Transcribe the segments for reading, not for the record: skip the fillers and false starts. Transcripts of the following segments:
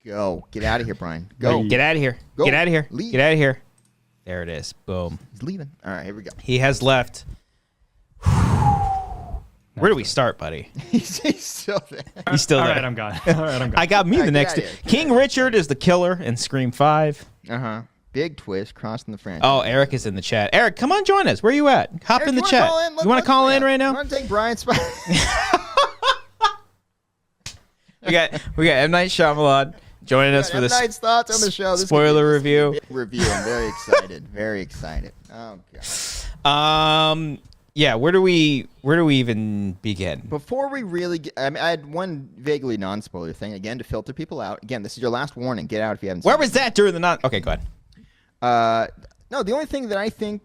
Go. Get out of here, Brian. Go. Get out of here. Go. Get out of here. Leave. Get out of here. There it is. Boom. He's leaving. All right, here we go. He has left. Where do we start, buddy? He's still there. He's still there. All right, I'm gone. All right, I'm gone. I got me the next. outta here. King Richard is the killer in Scream 5. Uh-huh. Big twist crossing the franchise. Oh, Eric is in the chat. Eric, come on, join us. Where you at? Hop Eric, in the you chat. wanna call in? You want to call in right now? You want to take Brian's spot? we got M. Night Shyamalan joining us for this Night's thoughts on the show. This spoiler could be a review. big review. I'm very excited. Very excited. Oh god. Yeah, where do we even begin? Before we really get, I had one vaguely non-spoiler thing again to filter people out. Again, this is your last warning. Get out if you haven't. Where seen was that during the non? Okay, go ahead. No, the only thing that I think,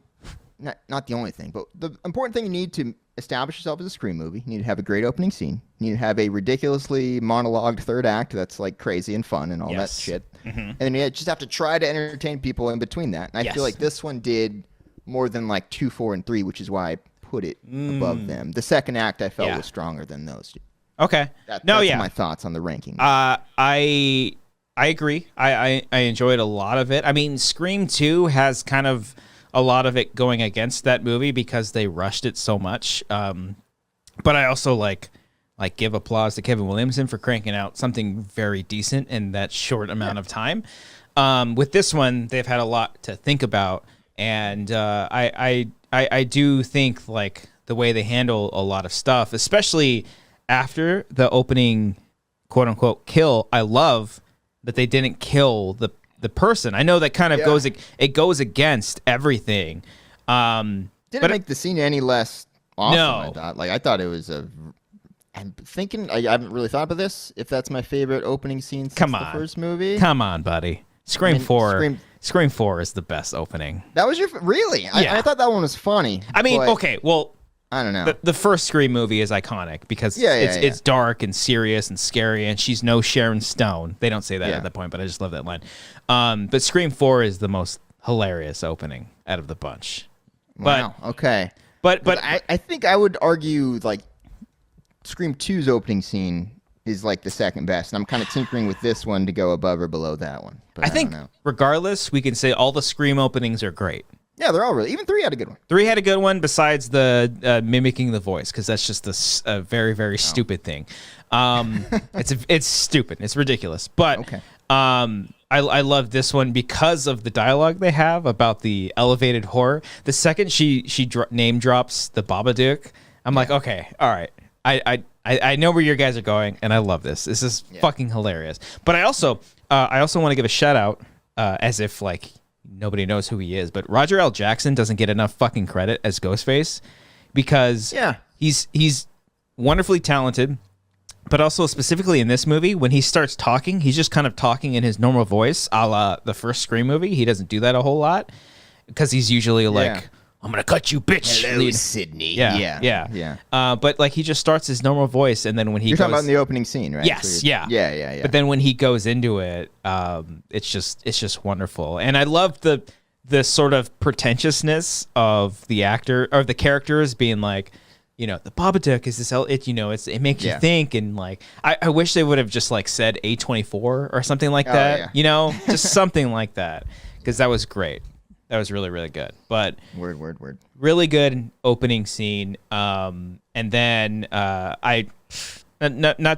not the only thing, but the important thing you need to establish yourself as a Scream movie, you need to have a great opening scene. You need to have a ridiculously monologued third act that's like crazy and fun and all that shit. Mm-hmm. And then you just have to try to entertain people in between that. And I feel like this one did more than like 2, 4, and 3, which is why I put it above them. The second act I felt was stronger than those two. Okay. That's my thoughts on the ranking. I agree. I enjoyed a lot of it. I mean, Scream 2 has kind of a lot of it going against that movie because they rushed it so much. But I also like give applause to Kevin Williamson for cranking out something very decent in that short amount of time. With this one, they've had a lot to think about, and I do think like the way they handle a lot of stuff, especially after the opening quote unquote kill. I love that they didn't kill the person. I know that kind of goes against everything. Didn't make the scene any less awesome. No. I thought it was I'm thinking I haven't really thought about this. If that's my favorite opening scene since the first movie. Come on, buddy. Scream 4 is the best opening. That was your really? Yeah. I thought that one was funny. I mean, okay, well, I don't know. The first Scream movie is iconic because it's dark and serious and scary, and she's no Sharon Stone. They don't say that at that point, but I just love that line. But Scream 4 is the most hilarious opening out of the bunch. Wow. Okay. But I think I would argue like Scream 2's opening scene is like the second best, and I'm kind of tinkering with this one to go above or below that one. But I think don't know. Regardless, we can say all the Scream openings are great. Yeah, they're all really. Even 3 had a good one. 3 had a good one besides the mimicking the voice, because that's just a very, very stupid thing. It's stupid. It's ridiculous. But okay. I love this one because of the dialogue they have about the elevated horror. The second she name drops the Babadook, I'm like, okay, all right. I know where you guys are going, and I love this. This is fucking hilarious. But I also want to give a shout out, as if like nobody knows who he is, but Roger L. Jackson doesn't get enough fucking credit as Ghostface because he's wonderfully talented, but also specifically in this movie, when he starts talking, he's just kind of talking in his normal voice, a la the first Scream movie. He doesn't do that a whole lot because he's usually like, I'm gonna cut you, bitch. Hello, Sydney. Yeah. But like he just starts his normal voice, and then when You're talking about in the opening scene, right? Yes, Yeah. But then when he goes into it, it's just wonderful, and I love the sort of pretentiousness of the actor or the characters being like, the Babadook is this, it makes you think, and like I wish they would have just like said A24 or something like that, just something like that, because that was great. That was really, really good. But word. Really good opening scene. And then not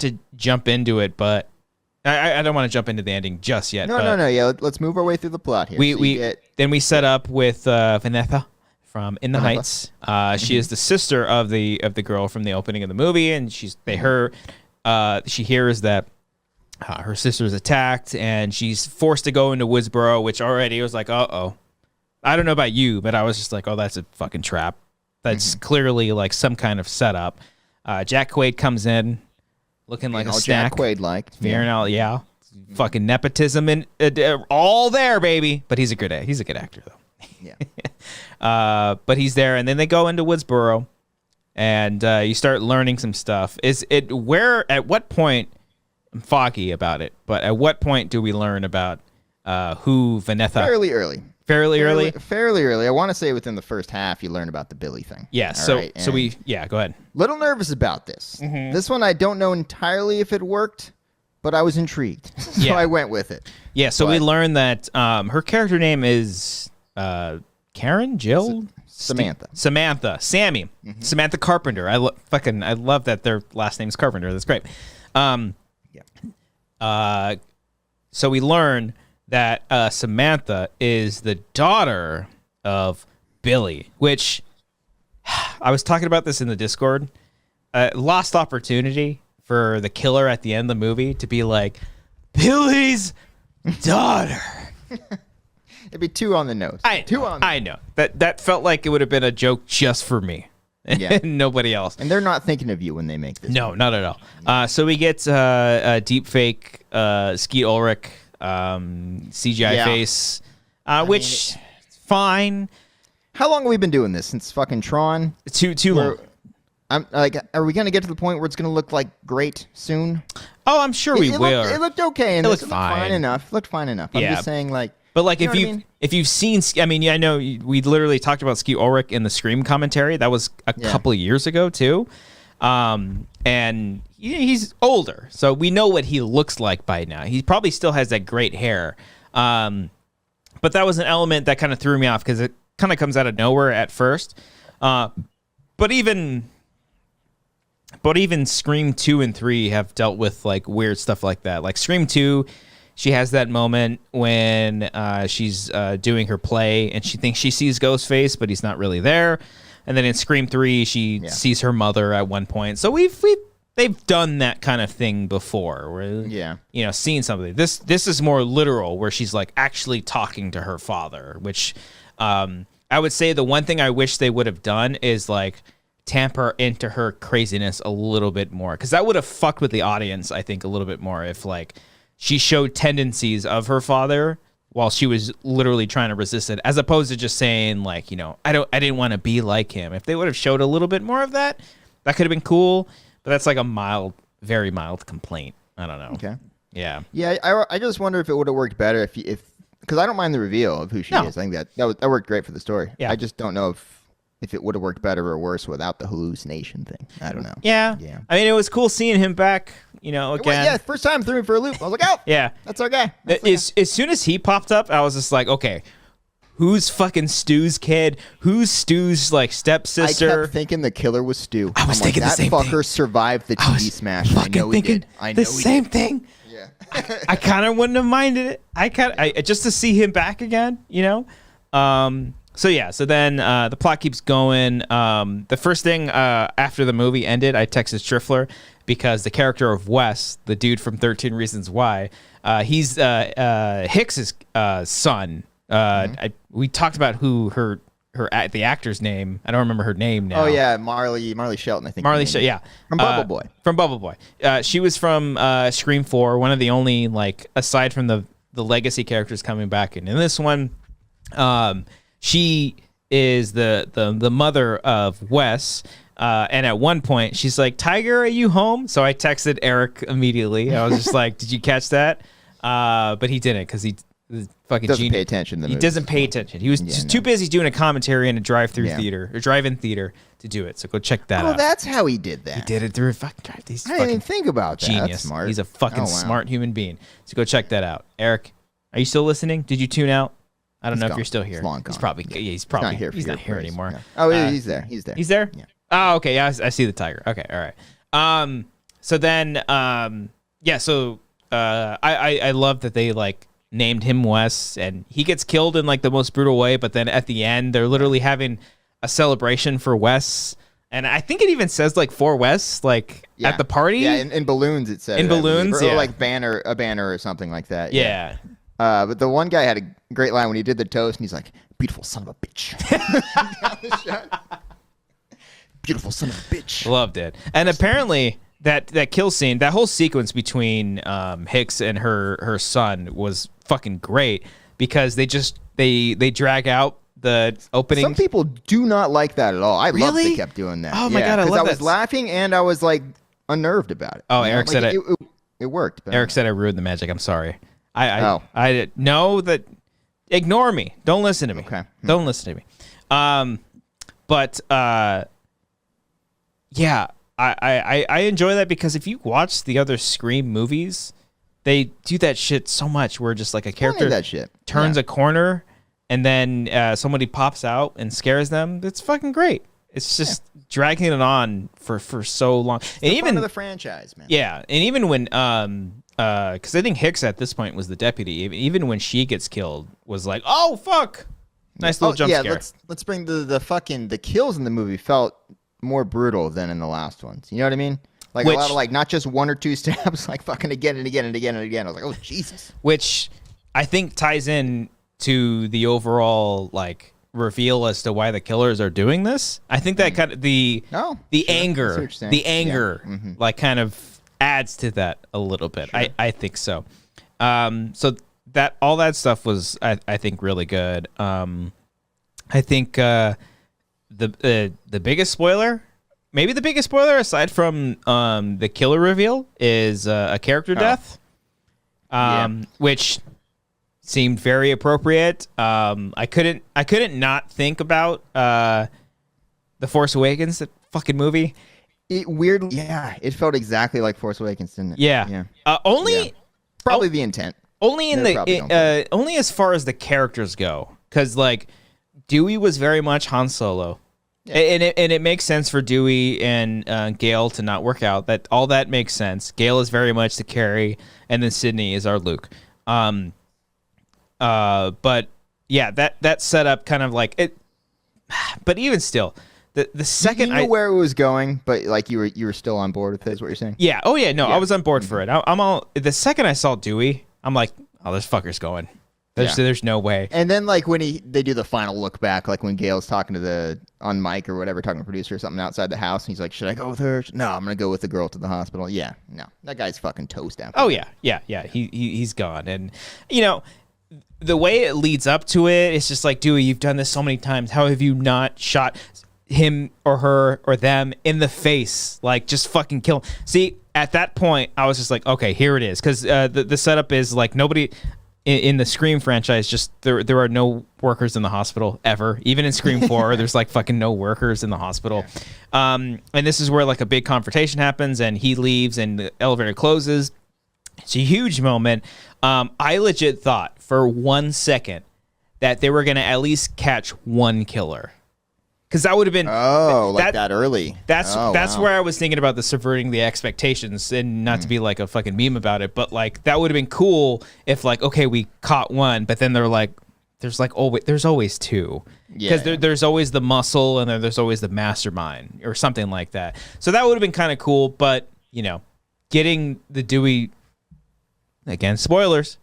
to jump into it, but I don't want to jump into the ending just yet. No. Yeah, let's move our way through the plot here. Then we set up with Vanessa from In the Heights. She is the sister of the girl from the opening of the movie, and she hears that her sister is attacked, and she's forced to go into Woodsboro, which already was like, uh-oh. I don't know about you, but I was just like, oh, that's a fucking trap. That's clearly like some kind of setup. Jack Quaid comes in looking like a snack. Jack Quaid Fucking nepotism and all there, baby. But he's a good actor, though. Yeah. But he's there, and then they go into Woodsboro, and you start learning some stuff. At what point, I'm foggy about it, but at what point do we learn about who Vanessa? Fairly early. Fairly early. I want to say within the first half, you learn about the Billy thing. Yeah. Go ahead. Little nervous about this. This one, I don't know entirely if it worked, but I was intrigued, so Yeah. I went with it. Yeah, so we But- learned that her character name is Karen, Jill, Samantha. Samantha, Sammy, Samantha Carpenter. I love that their last name's Carpenter. That's great. So we learn that Samantha is the daughter of Billy, which I was talking about this in the Discord. Lost opportunity for the killer at the end of the movie to be like, Billy's daughter. It'd be 2 on the nose. I know. That felt like it would have been a joke just for me. Yeah. And nobody else. And they're not thinking of you when they make this. No, not at all. So we get a deep fake Skeet Ulrich CGI face, which fine. How long have we been doing this? Since fucking Tron? Too long. I'm like, are we gonna get to the point where it's gonna look like great soon? Oh, I'm sure we will. It looked okay, and It it looked looked fine. fine enough. Looked fine enough. I'm Yeah. just saying, like. But like, You know if what you I mean? if you've seen, I mean, I know we literally talked about Skeet Ulrich in the Scream commentary. That was a couple of years ago too, and he's older, so we know what he looks like by now. He probably still has that great hair, but that was an element that kind of threw me off because it kind of comes out of nowhere at first. But even Scream 2 and 3 have dealt with like weird stuff like that. Like Scream 2. She has that moment when she's doing her play and she thinks she sees Ghostface, but he's not really there. And then in Scream 3, she sees her mother at one point. So they've done that kind of thing before. Where, seeing something. This is more literal, where she's like actually talking to her father. Which I would say the one thing I wish they would have done is like tamper into her craziness a little bit more, because that would have fucked with the audience. I think a little bit more if like. She showed tendencies of her father while she was literally trying to resist it, as opposed to just saying like, I didn't want to be like him. If they would have showed a little bit more of that, that could have been cool. But that's like a very mild complaint. I don't know. Okay. Yeah. Yeah. I just wonder if it would have worked better if because I don't mind the reveal of who she is. I think that worked great for the story. Yeah. I just don't know if it would have worked better or worse without the hallucination thing. I don't know. Yeah. I mean, it was cool seeing him back. Again. Yeah, first time threw me for a loop. I was like, oh, yeah, that's our guy. As soon as he popped up, I was just like, okay, who's fucking Stu's kid? Who's Stu's like stepsister? I kept thinking the killer was Stu. I was thinking the same that thing. fucker survived the TV smash. I know he did. I know the same thing. Yeah. I kind of wouldn't have minded it. I just to see him back again, So yeah, so then the plot keeps going. The first thing after the movie ended, I texted Striffler because the character of Wes, the dude from 13 Reasons Why, he's Hicks's son. We talked about who the actor's name. I don't remember her name now. Oh yeah, Marley Shelton. I think. Marley Shelton. Yeah, from Bubble Boy. From Bubble Boy. She was from Scream 4. One of the only like aside from the legacy characters coming back, and in this one. She is the mother of Wes, and at one point she's like, "Tiger, are you home?" So I texted Eric immediately. I was just like, "Did you catch that?" But he didn't because he fucking doesn't pay attention to the He movies. doesn't pay attention. He was just too busy doing a commentary in a drive-through theater or drive-in theater to do it. So go check that out. Oh, that's how he did that. He did it through a fucking drive. He's I didn't even think about that. genius. That's smart. He's a fucking smart human being. So go check that out. Eric, are you still listening? Did you tune out? I don't know if you're still here. He's long He's gone. probably he's probably He's not here anymore. No. Oh, he's there. He's there. He's there? Yeah. Oh, okay. Yeah, I see the tiger. Okay, all right. So then so I love that they like named him Wes, and he gets killed in like the most brutal way, but then at the end they're literally having a celebration for Wes. And I think it even says like for Wes, like at the party. Yeah, in balloons it said. In balloons, or yeah. like a banner or something like that. Yeah. But the one guy had a great line when he did the toast, and he's like, "Beautiful son of a bitch." Beautiful son of a bitch. Loved it. And apparently that kill scene, that whole sequence between Hicks and her son was fucking great because they drag out the opening. Some people do not like that at all. I love they kept doing that. Oh my God, I love I that. was laughing and I was like unnerved about it. Oh, Eric said it worked. But Eric said I ruined the magic. I'm sorry. I know that. Ignore me. Don't listen to me. Okay. Don't listen to me. Yeah, I enjoy that because if you watch the other Scream movies, They do that shit so much where just like a Plenty of character that shit. turns Yeah. a corner and then somebody pops out and scares them. It's fucking great. It's just dragging it on for so long. And The even fun of the franchise, man. yeah, and even when because I think Hicks at this point was the deputy. Even when she gets killed, was like, oh fuck, nice little jump scare. Let's bring the kills in the movie felt more brutal than in the last ones. You know what I mean? Like a lot of like not just one or two stabs, like fucking again and again and again and again. I was like, oh Jesus. Which I think ties in to the overall like reveal as to why the killers are doing this. I think that kind of the anger like kind of adds to that a little bit. Sure. I think so. So that all that stuff was I think really good. I think the biggest spoiler, maybe the biggest spoiler aside from the killer reveal is a character death, which seemed very appropriate. I couldn't not think about The Force Awakens, that fucking movie. It felt exactly like Force Awakens, didn't it? Yeah. Probably the intent. Only only as far as the characters go, because like Dewey was very much Han Solo. Yeah. And it makes sense for Dewey and Gale to not work out. That makes sense. Gale is very much the Carrie, and then Sydney is our Luke. But yeah, that setup kind of like it. But even still, the second you knew where it was going, but like you were still on board with it, is what you're saying? Yeah. Oh yeah. No, I was on board for it. I'm all. The second I saw Dewey, I'm like, oh, this fucker's going. There's no way. And then like when they do the final look back, like when Gale's talking to on mic or whatever, talking to the producer or something outside the house, and he's like, should I go with her? No, I'm gonna go with the girl to the hospital. Yeah, no, that guy's fucking toast out. Oh yeah. He's gone, and you know the way it leads up to it, it's just like, Dewey, you've done this so many times. How have you not shot him or her or them in the face? Like, just fucking kill him. See, at that point, I was just like, okay, here it is, because the setup is like nobody. In the Scream franchise, just there are no workers in the hospital ever. Even in Scream 4, there's like fucking no workers in the hospital. And this is where like a big confrontation happens, and he leaves, and the elevator closes. It's a huge moment. I legit thought for 1 second that they were gonna at least catch one killer, because that would have been that early. That's where I was thinking about the subverting the expectations, and not to be like a fucking meme about it, but like that would have been cool if like, okay, we caught one, but then they're like, there's always two, because there's always the muscle and then there's always the mastermind or something like that. So that would have been kind of cool, but you know, getting the Dewey, again, spoilers,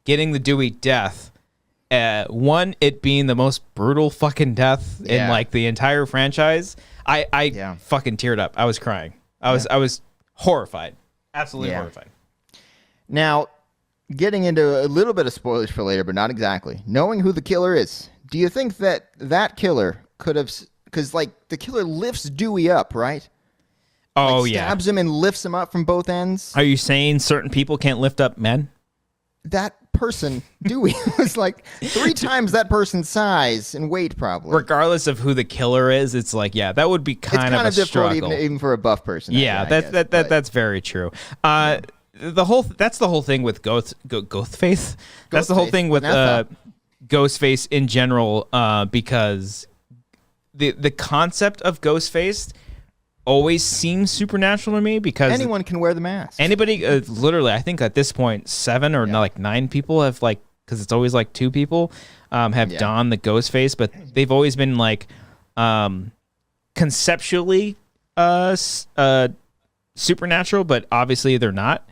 getting the Dewey death. One, it being the most brutal fucking death in like the entire franchise. I fucking teared up. I was crying. I was horrified. Absolutely horrified. Now, getting into a little bit of spoilers for later, but not exactly. Knowing who the killer is, do you think that killer could have, because like the killer lifts Dewey up, right? Oh, like, stabs him and lifts him up from both ends. Are you saying certain people can't lift up men? That person, Dewey, was like 3 times that person's size and weight, probably. Regardless of who the killer is, it's like, yeah, that would be kind of a struggle. Even for a buff person. Yeah, that's very true. That's the whole thing with Ghostface. That's the whole thing with Ghostface in general, because the concept of Ghostface always seems supernatural to me, because anyone can wear the mask. Anybody, literally, I think at this point 7 or like 9 people have, like, because it's always like 2 people have donned the ghost face, but they've always been like conceptually supernatural, but obviously they're not,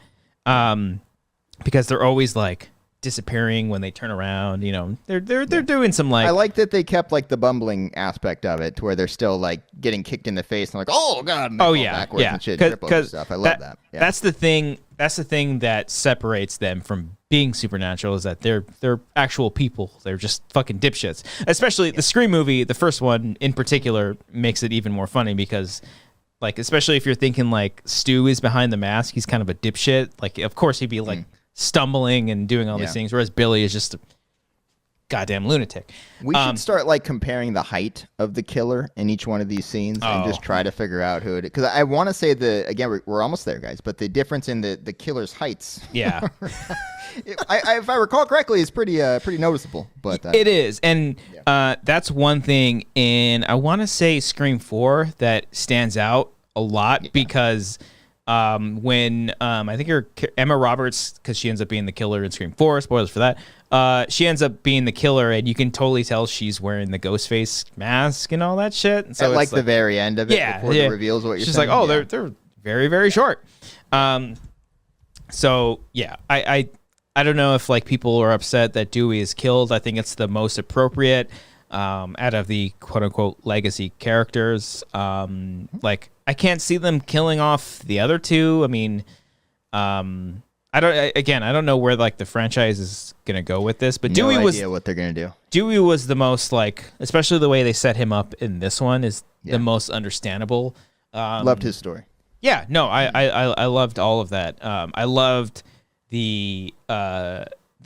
because they're always like disappearing when they turn around. You know, they're doing some like. I like that they kept like the bumbling aspect of it, to where they're still like getting kicked in the face and like, oh god, and backwards and shit, trip over stuff. I love that. Yeah. That's the thing. That's the thing that separates them from being supernatural, is that they're actual people. They're just fucking dipshits. Especially the Scream movie, the first one in particular, makes it even more funny, because like, especially if you're thinking like Stu is behind the mask, he's kind of a dipshit. Like, of course he'd be like stumbling and doing all these things, whereas Billy is just goddamn lunatic. We should start like comparing the height of the killer in each one of these scenes and just try to figure out who it is. Because I want to say we're almost there, guys, but the difference in the killer's heights. Yeah. If I recall correctly, is pretty noticeable. But it is. And that's one thing in, I want to say, Scream 4 that stands out a lot because when I think Emma Roberts, because she ends up being the killer in Scream 4, spoilers for that, she ends up being the killer, and you can totally tell she's wearing the Ghostface mask and all that shit. And so at the very end of it, before it reveals what you're she's saying. She's like, they're very, very short. So yeah, I don't know if like people are upset that Dewey is killed. I think it's the most appropriate out of the quote unquote legacy characters. Like I can't see them killing off the other two. I mean, I don't know where like the franchise is gonna go with this, but Dewey was what they're gonna do. Dewey was the most like, especially the way they set him up in this one is the most understandable. Loved his story. Yeah, no, I loved all of that. I loved the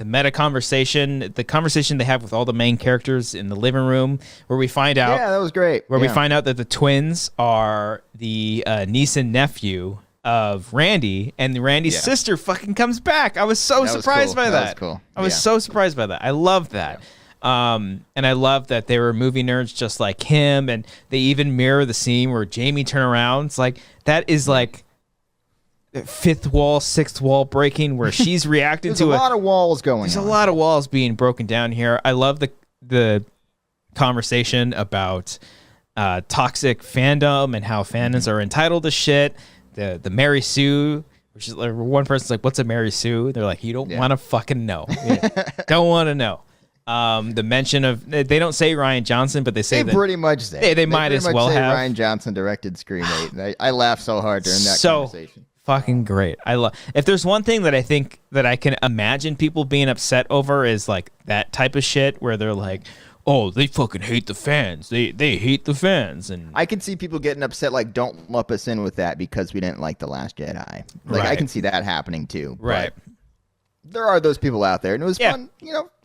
meta conversation, the conversation they have with all the main characters in the living room, where we find out. Yeah, that was great. Where we find out that the twins are the niece and nephew of Randy, and Randy's sister fucking comes back. I was so surprised by that. That was cool. I was so surprised by that. I love that. And I love that they were movie nerds just like him, and they even mirror the scene where Jamie turn around. It's like, that is like fifth wall, sixth wall breaking, where she's reacting There's to a lot of walls going There's on. a lot of walls being broken down here. I love the conversation about toxic fandom and how fandoms are entitled to shit. The Mary Sue, which is like, one person's like, "What's a Mary Sue?" They're like, "You don't want to fucking know. Don't want to know." The mention of, they don't say Rian Johnson, but they say they pretty much say. They might as well have. Rian Johnson directed Scream 8. I laughed so hard during that conversation. Fucking great. I love. If there's one thing that I think that I can imagine people being upset over is like that type of shit where they're like, "Oh, they fucking hate the fans. They hate the fans." And I can see people getting upset, like, don't lump us in with that because we didn't like The Last Jedi. Like, I can see that happening too. Right. There are those people out there, and it was fun,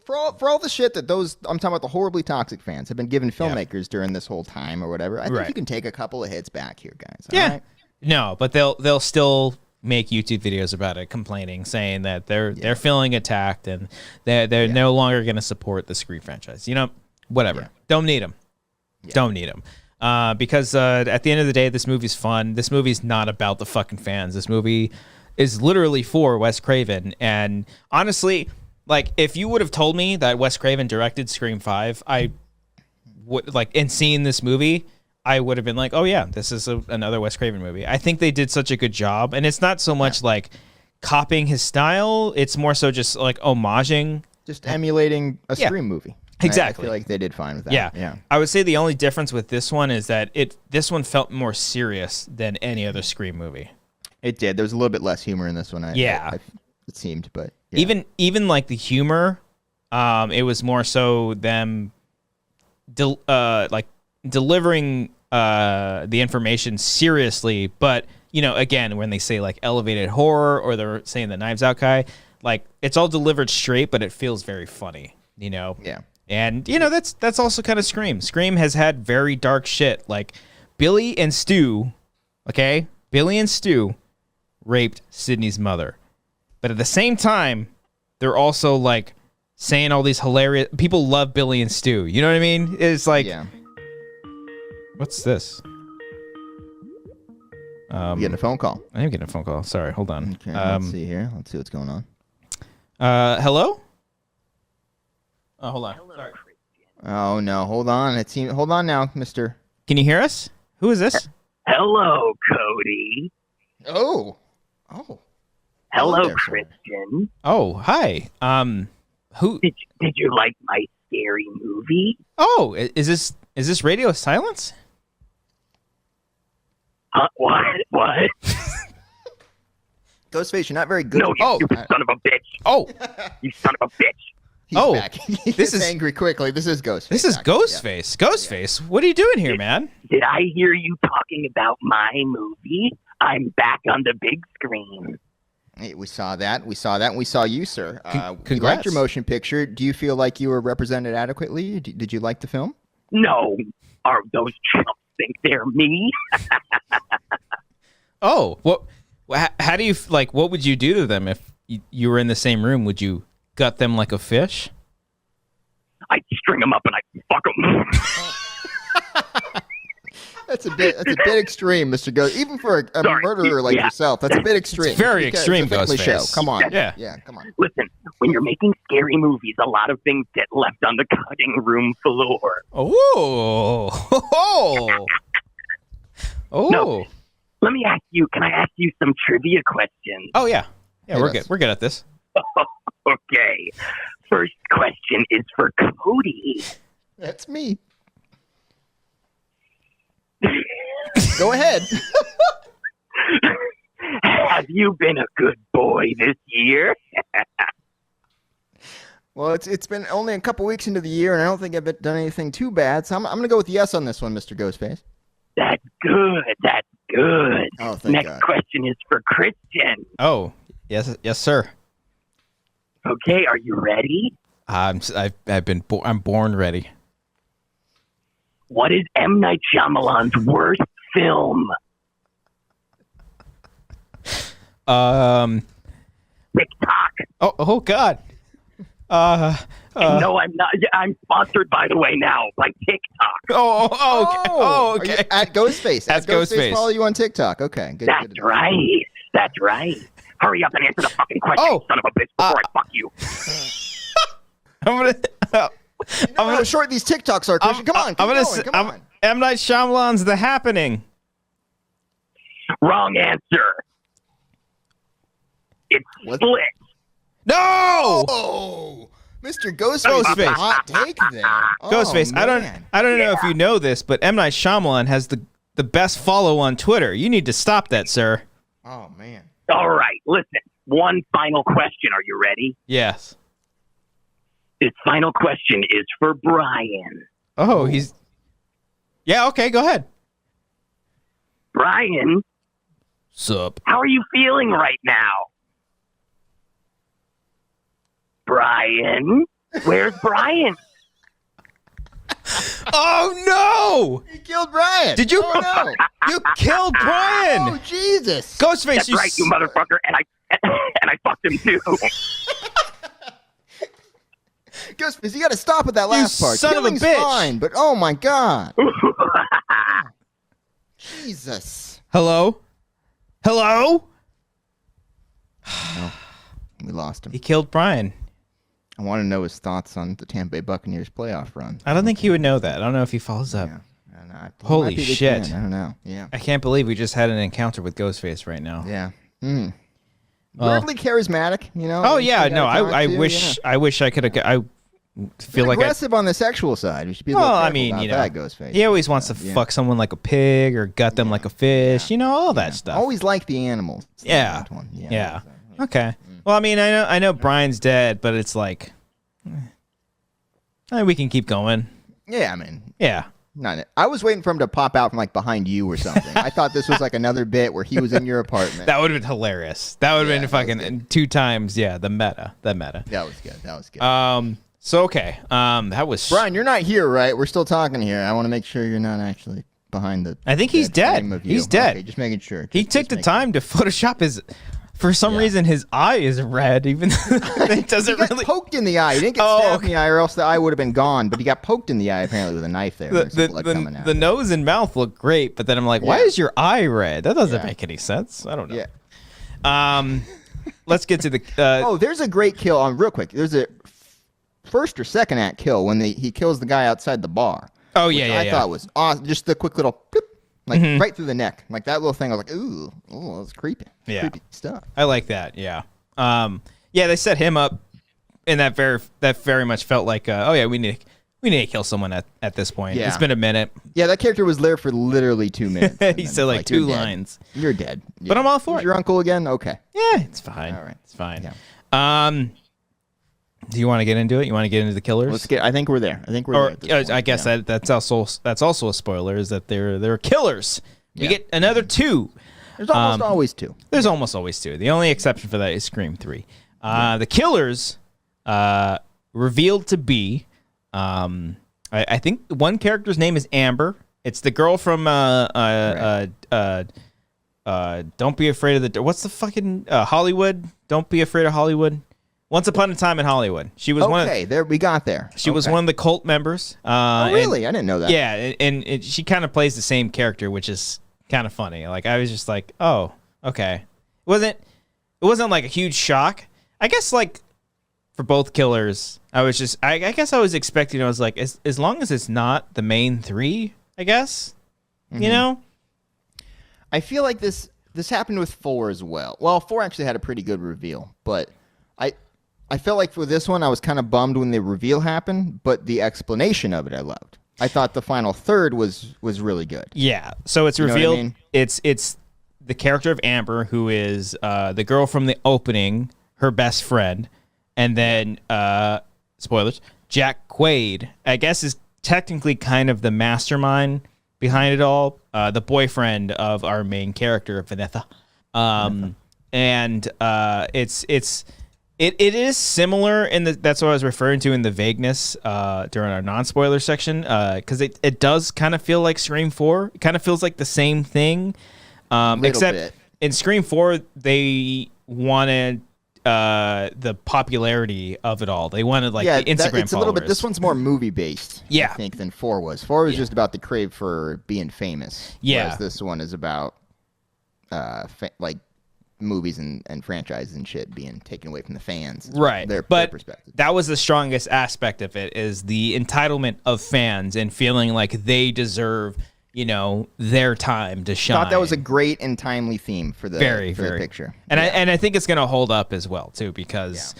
for all the shit that I'm talking about, the horribly toxic fans have been giving filmmakers during this whole time or whatever. I think you can take a couple of hits back here, guys. Yeah. All right? No, but they'll still make YouTube videos about it, complaining, saying that they're feeling attacked and they're no longer going to support the Scream franchise. Whatever. Don't need them. Don't need them. Because at the end of the day, this movie's fun. This movie's not about the fucking fans. This movie is literally for Wes Craven. And honestly, like, if you would have told me that Wes Craven directed Scream 5, I would, like, in seeing this movie, I would have been like, oh yeah, this is another Wes Craven movie. I think they did such a good job. And it's not so much like copying his style. It's more so just like homaging. Just emulating a Scream movie. Exactly. I feel like they did fine with that. Yeah. I would say the only difference with this one is that this one felt more serious than any other Scream movie. It did. There was a little bit less humor in this one. It seemed, but even like the humor, it was more so them delivering the information seriously, but again, when they say like elevated horror or they're saying the Knives Out guy, like, it's all delivered straight, but it feels very funny. Yeah. And that's also kind of Scream. Scream has had very dark shit. Like, Billy and Stu raped Sydney's mother. But at the same time, they're also like saying all these hilarious, people love Billy and Stu. You know what I mean? It's like, what's this? You getting a phone call? I am getting a phone call. Sorry, hold on. Okay, let's see here. Let's see what's going on. Hello? Oh, hold on. Sorry. Oh no, hold on. Hold on now, Mister. Can you hear us? Who is this? Hello, Cody. Oh. Hello, there, Christian. Oh, hi. Who? Did you like my scary movie? Oh, is this Radio Silence? What? Ghostface, you're not very good. No, you stupid son of a bitch. Oh, you son of a bitch. He's back. This is angry quickly. This is Ghostface. This is Ghostface. Yeah. Ghostface, what are you doing here, man? Did I hear you talking about my movie? I'm back on the big screen. Hey, we saw that. We saw that. And we saw you, sir. We liked Congrats. your motion picture. Do you feel like you were represented adequately? Did you like the film? No, are those chumps think they're me? Oh, what? How do you like? What would you do to them if you were in the same room? Would you gut them like a fish? I'd string them up and I'd fuck them. That's a bit extreme, Mr. Ghost. Even for a Sorry. murderer like Yeah. yourself, that's a bit extreme. very Because extreme, it's a family show. Ghostface. Come on. Yeah. Come on. Listen, when you're making scary movies, a lot of things get left on the cutting room floor. Oh, oh, No. Let me ask you, can I ask you some trivia questions? oh, yeah, yeah. Hey, We're Les. good. We're good at this. Okay. First question is for Cody. That's me. Go ahead. Have you been a good boy this year? Well, it's been only a couple weeks into the year, and I don't think I've done anything too bad. So I'm going to go with yes on this one, Mr. Ghostface. That's good. That's good. Oh, thank Next God. question is for Christian. Oh, yes, sir. Okay, are you ready? I'm born ready. What is M. Night Shyamalan's worst film? TikTok. Oh God. No, I'm not. I'm sponsored, by the way, now by TikTok. Okay. Are you at Ghostface. At Ghostface. Follow you on TikTok. Okay. Good. That's right. That's right. Hurry up and answer the fucking question, Oh. son of a bitch, before I fuck you. I'm gonna. You know how short these TikToks are, Christian. Come on. Come on. M. Night Shyamalan's The Happening. Wrong answer. It's What? Split. No. Oh, Mr. Ghostface. Ghostface. Hot take there. Oh, Ghostface, man. I don't know if you know this, but M. Night Shyamalan has the best follow on Twitter. You need to stop that, sir. Oh, man. All right, listen. One final question. Are you ready? Yes. This final question is for Brian. Oh, he's. Yeah. Okay. Go ahead. Brian, Sup. how are you feeling right now? Brian? Where's Brian? Oh He killed Brian. Did you? Oh, no. no! You killed Brian. Oh, Jesus. Ghostface, That's right, you motherfucker. And I fucked him too. Ghostface, you got to stop at that last part. son of a Killing's bitch. fine, but oh, my God. Jesus. Hello. Hello. We lost him. He killed Brian. I want to know his thoughts on the Tampa Bay Buccaneers playoff run. I don't think he would know that. I don't know if he follows up. Yeah. I don't know. Holy Maybe they shit. can. I don't know. Yeah. I can't believe we just had an encounter with Ghostface right now. Yeah. Well- Weirdly charismatic, you know. Oh He's yeah, the guy no, to talk I to, wish yeah. I wish I could have. I feel like I. aggressive on the sexual side. We should be a Well, little I careful mean, about you know, that, Ghostface. he always wants to Yeah. fuck someone like a pig or gut them like a fish. You know, all that stuff. Always like the animals. It's the Yeah. last one. Yeah. So, Okay. Well, I mean, I know Brian's dead, but it's like, we can keep going. yeah, I mean, Yeah. I was waiting for him to pop out from like behind you or something. I thought this was like another bit where he was in your apartment. That would have been hilarious. That would have Yeah, been that was fucking 2 times. Yeah, the meta. That was good. So okay. That was Brian, you're not here, right? We're still talking here. I want to make sure you're not actually behind the. I think he's dead. frame of you. He's dead. Okay, just making sure. He took the time to Photoshop his. For some reason, his eye is red, even though it He doesn't got really. poked in the eye. He didn't get stabbed in the eye, or else the eye would have been gone. But he got poked in the eye apparently with a knife there. There's some blood coming out. The nose and mouth look great, but then I'm like, why Yeah. is your eye red? That doesn't Yeah. make any sense. I don't know. Yeah. Let's get to the. Oh, there's a great kill. Real quick. There's a first or second act kill when he kills the guy outside the bar. Oh which yeah, I thought was awesome. Just the quick little, bloop, like right through the neck, like that little thing. I was like, ooh, that's creepy. Yeah. Creepy stuff. I like that. Yeah. Yeah, they set him up, and that very much felt like, oh yeah, we need to kill someone at this point. Yeah. It's been a minute. Yeah, that character was there for literally 2 minutes. and He then, said like 2 you're dead. lines. You're dead. Yeah. But I'm all for Who's it. your uncle again? Okay. Yeah, it's fine. All right. It's fine. Yeah. Do you want to get into it? You want to get into the killers? Let's get. I think we're there. There Or at this point. I guess Yeah. that's also a spoiler is that they're killers. We Yeah. get another 2. There's almost always two. There's almost always two. The only exception for that is Scream 3. The killers revealed to be, I think one character's name is Amber. It's the girl from Don't Be Afraid of the... What's the fucking... Hollywood? Don't Be Afraid of Hollywood? Once Upon a Time in Hollywood. She was one of, there we got there. She was one of the cult members. Oh, really? I didn't know that. Yeah, and she kind of plays the same character, which is kind of funny. Like, I was just like, oh, okay. It wasn't like a huge shock. I guess, like, for both killers, I was just... I guess I was expecting... I was like, as long as it's not the main three, I guess, you know? I feel like this happened with 4 as well. Well, 4 actually had a pretty good reveal, but I felt like for this one, I was kind of bummed when the reveal happened, but the explanation of it I loved. I thought the final third was really good. Yeah. So it's revealed. Know what I mean? It's the character of Amber, who is the girl from the opening, her best friend, and then spoilers. Jack Quaid, I guess, is technically kind of the mastermind behind it all. The boyfriend of our main character, Vanessa. And it is similar in the, that's what I was referring to in the vagueness during our non-spoiler section, because it does kind of feel like Scream 4. It kind of feels like the same thing, except bit. In Scream 4 they wanted the popularity of it all. They wanted like the Instagram it's a little bit. This one's more movie based, I think, than 4 was. 4 was just about the crave for being famous. Yeah, whereas this one is about like movies and franchises and shit being taken away from the fans, right? Their perspective. That was the strongest aspect of it, is the entitlement of fans and feeling like they deserve, you know, their time to shine. I thought that was a great and timely theme for the very picture, and I think it's gonna hold up as well too, because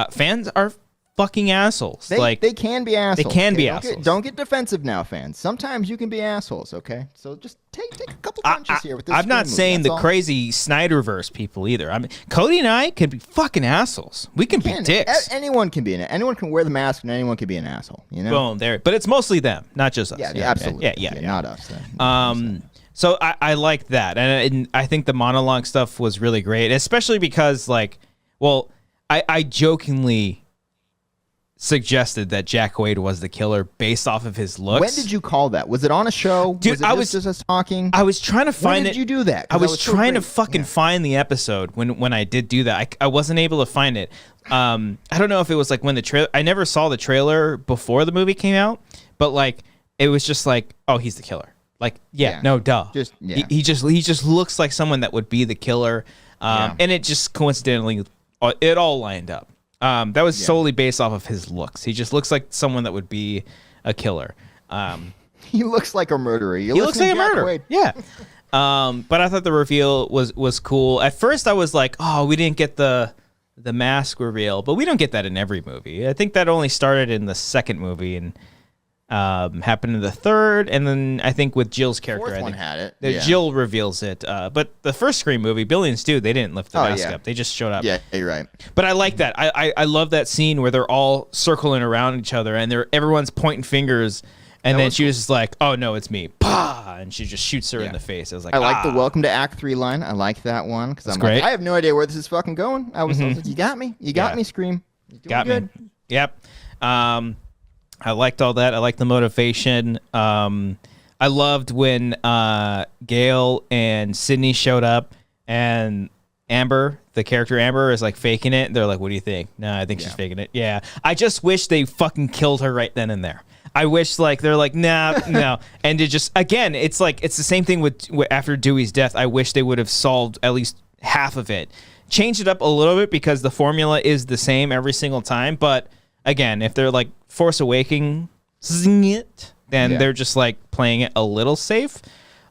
fans are fucking assholes. They can be assholes. They can be assholes. Don't get defensive now, fans. Sometimes you can be assholes. Okay, so just take a couple punches here with this. I'm not movie. saying That's the all. crazy Snyderverse people either. I mean, Cody and I can be fucking assholes. We can be dicks. Anyone can be anyone can wear the mask, and anyone can be an asshole. You know. Boom, there. But it's mostly them, not just us. Yeah, absolutely. Yeah, not us. Then. So I like that, and I think the monologue stuff was really great, especially because, like, well, I jokingly suggested that Jack Quaid was the killer based off of his looks. When did you call that? Was it on a show? Dude, was it just us talking? I was trying to find When did you do that? I was so trying to great. fucking find the episode when I did do that. I wasn't able to find it. I don't know if it was like when the trailer. I never saw the trailer before the movie came out, but like it was just like, oh, he's the killer. Like, no, duh. He just looks like someone that would be the killer. And it just coincidentally, it all lined up. That was solely based off of his looks. He just looks like someone that would be a killer. He looks like a murderer. He looks like a murderer. Yeah. But I thought the reveal was cool. At first, I was like, oh, we didn't get the mask reveal, but we don't get that in every movie. I think that only started in the second movie and happened in the third, and then I think with Jill's character, Fourth I one think had it. Jill reveals it. But the first Scream movie, Billy and Stu, they didn't lift the mask yeah. up. They just showed up. Yeah, you're right. But I like that. I love that scene where they're all circling around each other and everyone's pointing fingers, and then she was just like, "Oh no, it's me!" Pah! And she just shoots her in the face. I was like, I like the "Welcome to Act 3" line. I like that one because I'm great. like, I have no idea where this is fucking going. I was like, you got me. You got me, Scream. You're doing Got good. me. Yep. I liked all that. I liked the motivation. I loved when Gail and Sydney showed up, and Amber, the character Amber, is like faking it. They're like, "What do you think?" No, I think she's faking it. Yeah. I just wish they fucking killed her right then and there. I wish like they're like, nah, no, and it just again, it's like it's the same thing with after Dewey's death. I wish they would have solved at least half of it, changed it up a little bit because the formula is the same every single time, but. Again, if they're like Force Awakening it, then they're just like playing it a little safe.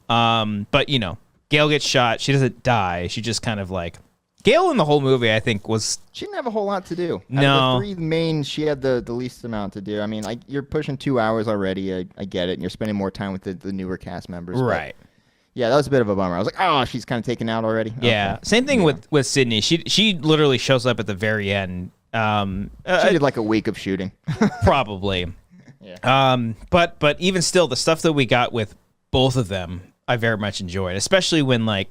But you know, Gail gets shot. She doesn't die. She just kind of like Gail in the whole movie. I think was she didn't have a whole lot to do. No, out of the 3 main, she had the least amount to do. I mean, you're pushing 2 hours already. I get it. And you're spending more time with the newer cast members, right? But yeah, that was a bit of a bummer. I was like, oh, she's kind of taken out already. Yeah, okay. Same thing with Sydney. She literally shows up at the very end. She did like a week of shooting. Probably. Yeah. But even still, the stuff that we got with both of them, I very much enjoyed, especially when like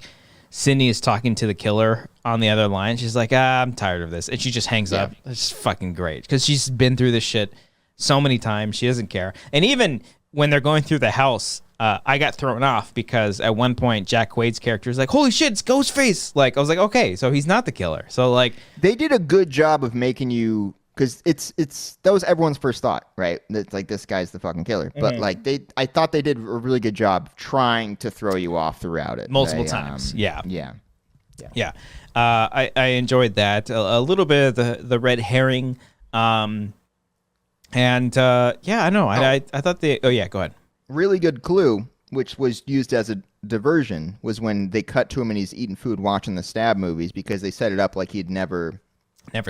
Sydney is talking to the killer on the other line. She's like, I'm tired of this. And she just hangs up. It's fucking great because she's been through this shit so many times. She doesn't care. And even when they're going through the house, I got thrown off because at one point Jack Quaid's character is like, holy shit, it's Ghostface. Like, I was like, okay, so he's not the killer. So like, they did a good job of making you, because that was everyone's first thought, right? It's like, this guy's the fucking killer. But like I thought they did a really good job trying to throw you off throughout it multiple times. Yeah. I enjoyed that a little bit of the red herring. I know. I thought go ahead. Really good clue, which was used as a diversion, was when they cut to him and he's eating food watching the Stab movies, because they set it up like he'd never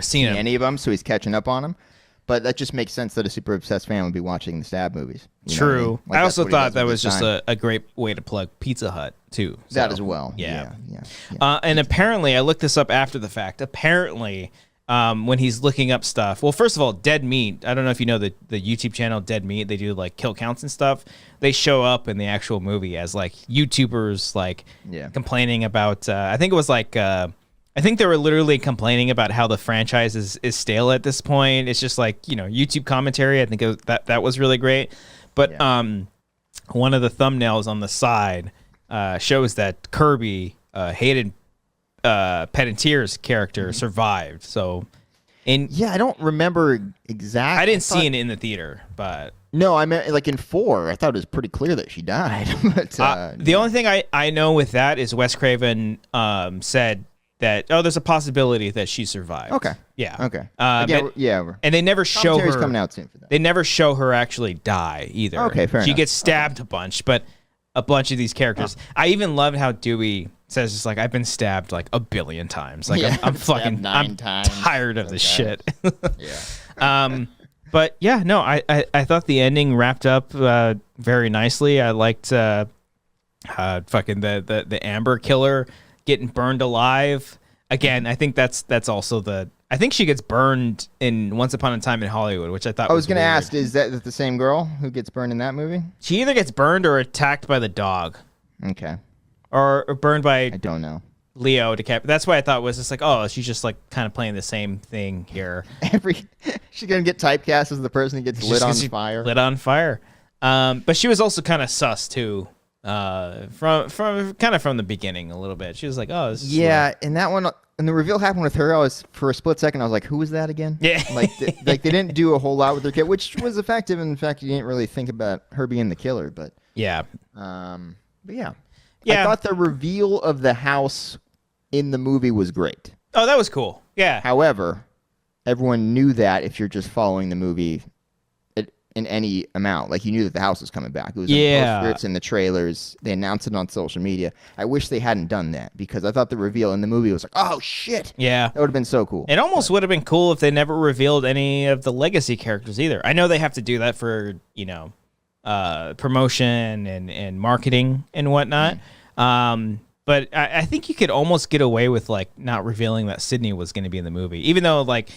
seen any of them, so he's catching up on them. But that just makes sense that a super obsessed fan would be watching the Stab movies. True. Like, I also thought that was just a great way to plug Pizza Hut too. So, that as well. Yeah. And apparently, I looked this up after the fact. Apparently, when he's looking up stuff, well, first of all, Dead Meat. I don't know if you know the YouTube channel Dead Meat. They do like kill counts and stuff. They show up in the actual movie as like YouTubers, like complaining about. I think it was like. I think they were literally complaining about how the franchise is stale at this point. It's just like, YouTube commentary. I think that was really great. But one of the thumbnails on the side shows that Kirby, Hayden Panettiere's character, survived. So, I don't remember exactly. I didn't see it in the theater, but no, I meant like in 4. I thought it was pretty clear that she died. But, the only thing I know with that is Wes Craven said that there's a possibility that she survived. Okay. Yeah. Okay. And they never show her coming out soon for that. They never show her actually die either. Okay, fair She enough. gets stabbed a bunch, but a bunch of these characters. I even loved how Dewey says it's like, I've been stabbed like a billion times. Like I'm fucking I'm tired of this shit. But yeah, no, I thought the ending wrapped up very nicely. I liked fucking the Amber killer getting burned alive. Again, I think that's also I think she gets burned in Once Upon a Time in Hollywood, which I thought I was going to weird. ask, is that the same girl who gets burned in that movie? She either gets burned or attacked by the dog. Okay. Or burned by I don't know. Leo DiCaprio. That's why I thought it was just like, she's just like kind of playing the same thing here. She's going to get typecast as the person who gets lit on fire. Lit on fire. But she was also kind of sus too. From the beginning a little bit. She was like, this is and that one, and the reveal happened with her. I was, for a split second, I was like, who was that again? Yeah. Like they didn't do a whole lot with her kid, which was effective. In fact, you didn't really think about her being the killer, but yeah. But yeah. I thought the reveal of the house in the movie was great. Oh, that was cool. Yeah. However, everyone knew that if you're just following the movie in any amount. Like, you knew that the house was coming back. It was in the post-scripts and the trailers. They announced it on social media. I wish they hadn't done that, because I thought the reveal in the movie was like, oh, shit. Yeah. That would have been so cool. It almost would have been cool if they never revealed any of the legacy characters either. I know they have to do that for, promotion and marketing and whatnot. But I think you could almost get away with, like, not revealing that Sydney was going to be in the movie, even though, like,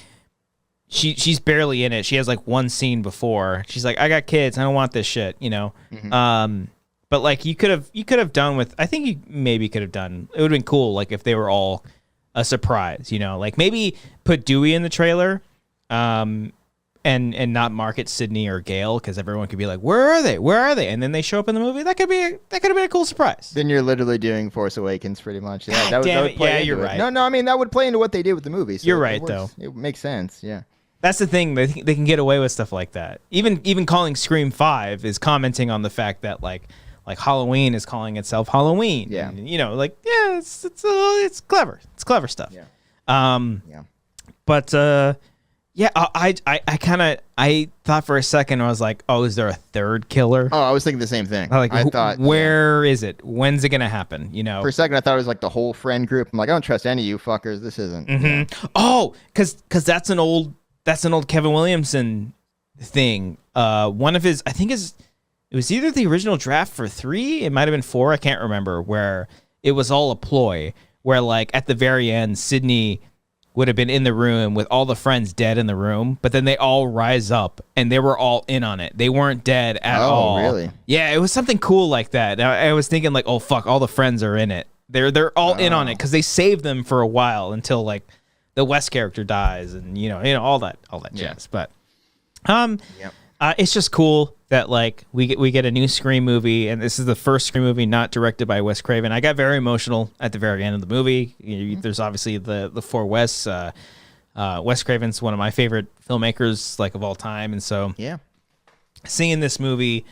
she's barely in it. She has like one scene before. She's like, I got kids. I don't want this shit, But like you could have done with. I think you maybe could have done. It would have been cool, like if they were all a surprise, Like maybe put Dewey in the trailer, and not market Sydney or Gale, because everyone could be like, where are they? Where are they? And then they show up in the movie. That could have been a cool surprise. Then you're literally doing Force Awakens pretty much. Yeah, that would play into you're it. right. No, I mean that would play into what they did with the movie. So you're right, though. It makes sense. Yeah. That's the thing. They can get away with stuff like that. Even calling Scream 5 is commenting on the fact that like Halloween is calling itself Halloween. Yeah. And, it's clever. It's clever stuff. Yeah. But I thought for a second, I was like, is there a third killer? Oh, I was thinking the same thing. I thought, where is it? When's it gonna happen? For a second, I thought it was like the whole friend group. I'm like, I don't trust any of you fuckers. This isn't. Mm-hmm. Oh, because that's an old Kevin Williamson thing. One of his, I think it was either the original draft for 3, it might have been 4, I can't remember, where it was all a ploy, where like at the very end, Sydney would have been in the room with all the friends dead in the room, but then they all rise up and they were all in on it. They weren't dead at all. Oh, really? Yeah, it was something cool like that. I was thinking like, oh fuck, all the friends are in it. They're all in on it because they saved them for a while until like the West character dies and all that jazz. But it's just cool that like we get a new Scream movie, and this is the first Scream movie not directed by Wes Craven. I got very emotional at the very end of the movie. There's obviously the four Wes. Wes Craven's one of my favorite filmmakers like of all time, and so seeing this movie,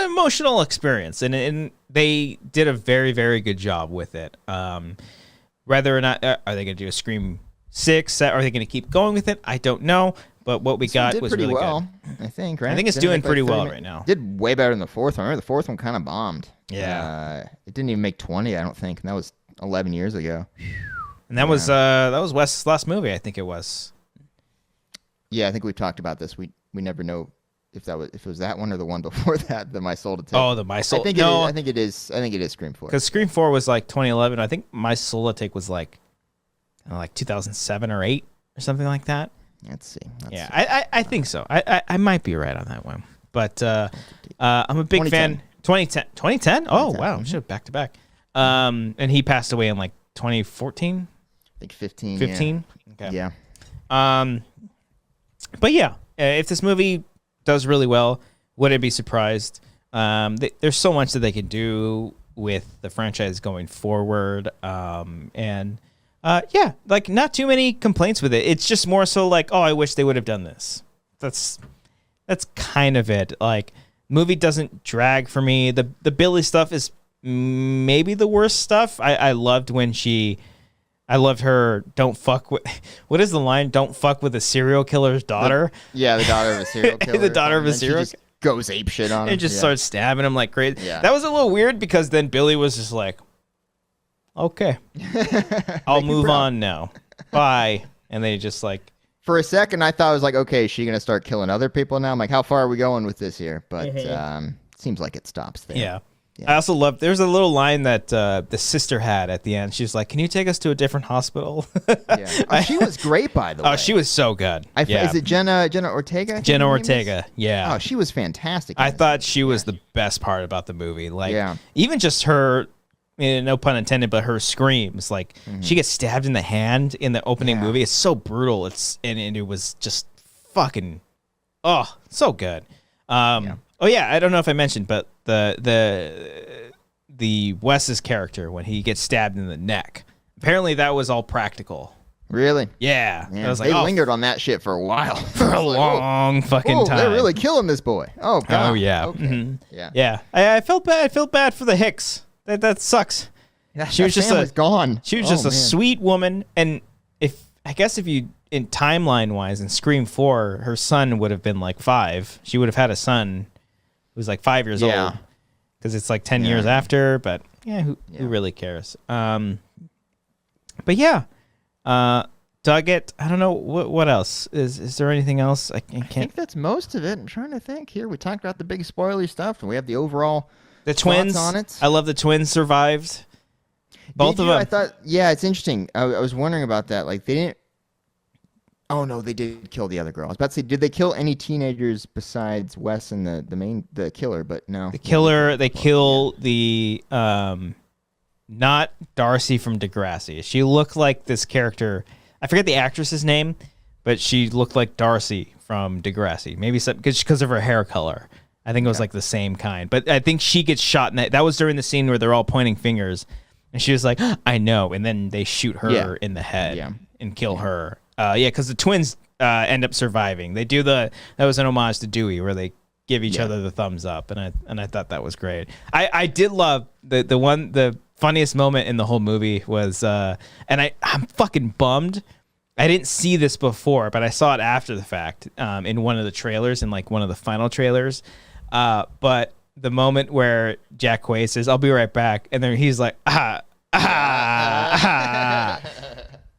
emotional experience, and they did a very, very good job with it. Whether or not are they going to do a Scream 6? Are they going to keep going with it? I don't know. But what we got was really well, good. I think, right? I think it's doing pretty well right now. Did way better than the fourth one. I remember the fourth one kind of bombed. Yeah. It didn't even make 20, I don't think. And that was 11 years ago. And that was Wes's last movie, I think it was. Yeah, I think we talked about this. We never know if it was that one or the one before that, the My Soul to Take. Oh, the My Soul. I think it is Scream 4. Because Scream 4 was like 2011. I think My Soul to Take was like 2007 or 8 or something like that. Let's see. I think so. I might be right on that one. But I'm a big fan. 2010. 2010? Oh, wow. Mm-hmm. Shit, back to back. And he passed away in like 2014? I think 15. 15? Yeah. Okay. Yeah. But yeah, if this movie does really well, wouldn't be surprised. There's so much that they can do with the franchise going forward. Like not too many complaints with it. It's just more so like, oh, I wish they would have done this. That's kind of it. Like, movie doesn't drag for me. The Billy stuff is maybe the worst stuff. I loved her. Don't fuck with. What is the line? Don't fuck with a serial killer's daughter. The daughter of a serial killer. The daughter of a serial killer goes ape shit on him. And just starts stabbing him like crazy. Yeah. That was a little weird because then Billy was just like, okay, I'll move on now. Bye. And they just like. For a second, I thought it was like, okay, is she going to start killing other people now? I'm like, how far are we going with this here? But seems like it stops there. Yeah. I also love, there's a little line that the sister had at the end. She's like, can you take us to a different hospital? Oh, she was great, by the way. Oh, she was so good. Is it Jenna Ortega? Jenna Ortega, yeah. Oh, she was fantastic. I thought she was the best part about the movie. Like, even just her, no pun intended, but her screams. Like, she gets stabbed in the hand in the opening movie. It's so brutal. And it was just fucking, so good. Oh yeah, I don't know if I mentioned, but the Wes's character when he gets stabbed in the neck, apparently that was all practical. Really? Yeah. I was like, they lingered on that shit for a while. For a long fucking time. They're really killing this boy. Oh god. Oh yeah. Okay. Mm-hmm. Yeah. Yeah. I felt bad. I felt bad for the Hicks. That sucks. She was just gone. She was just a sweet woman, and if you in timeline wise in Scream 4, her son would have been like 5. She would have had a son who was like 5 years old. Because it's like 10 years after, but who really cares? But yeah, dug it. I don't know what else is there anything else? I think that's most of it. I'm trying to think here. We talked about the big spoilery stuff, and we have the overall twins on it. I love the twins survived. Both of them. I thought, it's interesting. I was wondering about that. Like they didn't. Oh no, they did kill the other girl. I was about to say, did they kill any teenagers besides Wes and the killer? But no. The killer. They kill the not Darcy from Degrassi. She looked like this character. I forget the actress's name, but she looked like Darcy from Degrassi. Maybe because of her hair color. I think it was like the same kind. But I think she gets shot. That was during the scene where they're all pointing fingers, and she was like, "I know," and then they shoot her in the head and kill her. Because the twins end up surviving. They do that was an homage to Dewey, where they give each other the thumbs up, and I thought that was great. I did love the funniest moment in the whole movie was, and I'm fucking bummed. I didn't see this before, but I saw it after the fact in one of the trailers, in like one of the final trailers. But the moment where Jack Quaid says, "I'll be right back," and then he's like,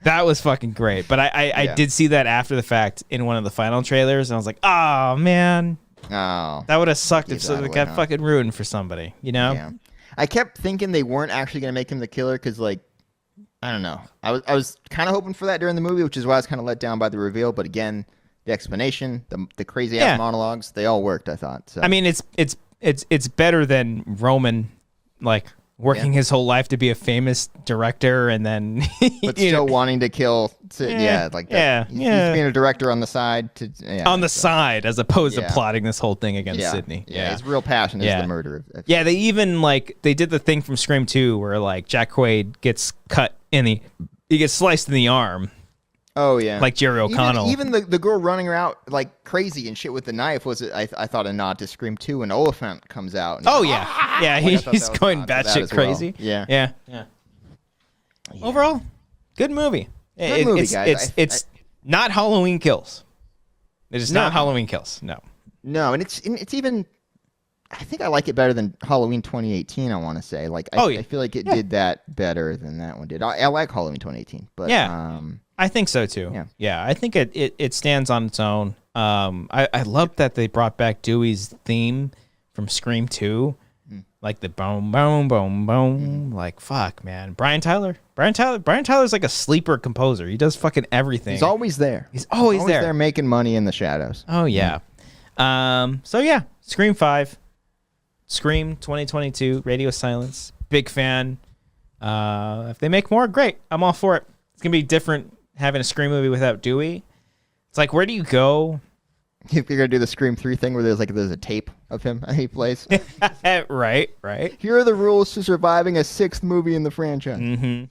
that was fucking great. But I did see that after the fact in one of the final trailers, and I was like, oh, man. Oh. That would have sucked if it got fucking ruined for somebody, you know? Yeah. I kept thinking they weren't actually going to make him the killer because, like, I don't know. I was kind of hoping for that during the movie, which is why I was kind of let down by the reveal. But again, the explanation, the crazy-ass monologues, they all worked, I thought. So. I mean, it's better than Roman like working his whole life to be a famous director, and then But still wanting to kill. Like that. He's being a director on the side. On the side, as opposed to Yeah. plotting this whole thing against Sydney. Yeah, his real passion is the murder. Yeah, they even they did the thing from Scream 2 where like Jack Quaid gets cut he gets sliced in the arm. Oh yeah, like Jerry O'Connell. Even the girl running around like crazy and shit with the knife was I thought a nod to Scream 2 when Oliphant comes out. And he's going batshit crazy. Well. Yeah. Overall, good movie. Good movie, guys. It's not Halloween Kills. It is not Halloween Kills. No, and it's even. I think I like it better than Halloween 2018. I want to say I feel like it did that better than that one did. I like Halloween 2018, but I think so too. Yeah, I think it stands on its own. I love that they brought back Dewey's theme from Scream 2, like the boom, boom, boom, boom. Like fuck, man. Brian Tyler's like a sleeper composer. He does fucking everything. He's always there. He's always there. There making money in the shadows. Oh yeah. So yeah, Scream 5, Scream 2022, Radio Silence. Big fan. If they make more, great. I'm all for it. It's gonna be different having a Scream movie without Dewey. It's like, where do you go? If you're gonna do the Scream 3 thing where there's a tape of him he plays. Right. Here are the rules to surviving a 6th movie in the franchise. Mm-hmm.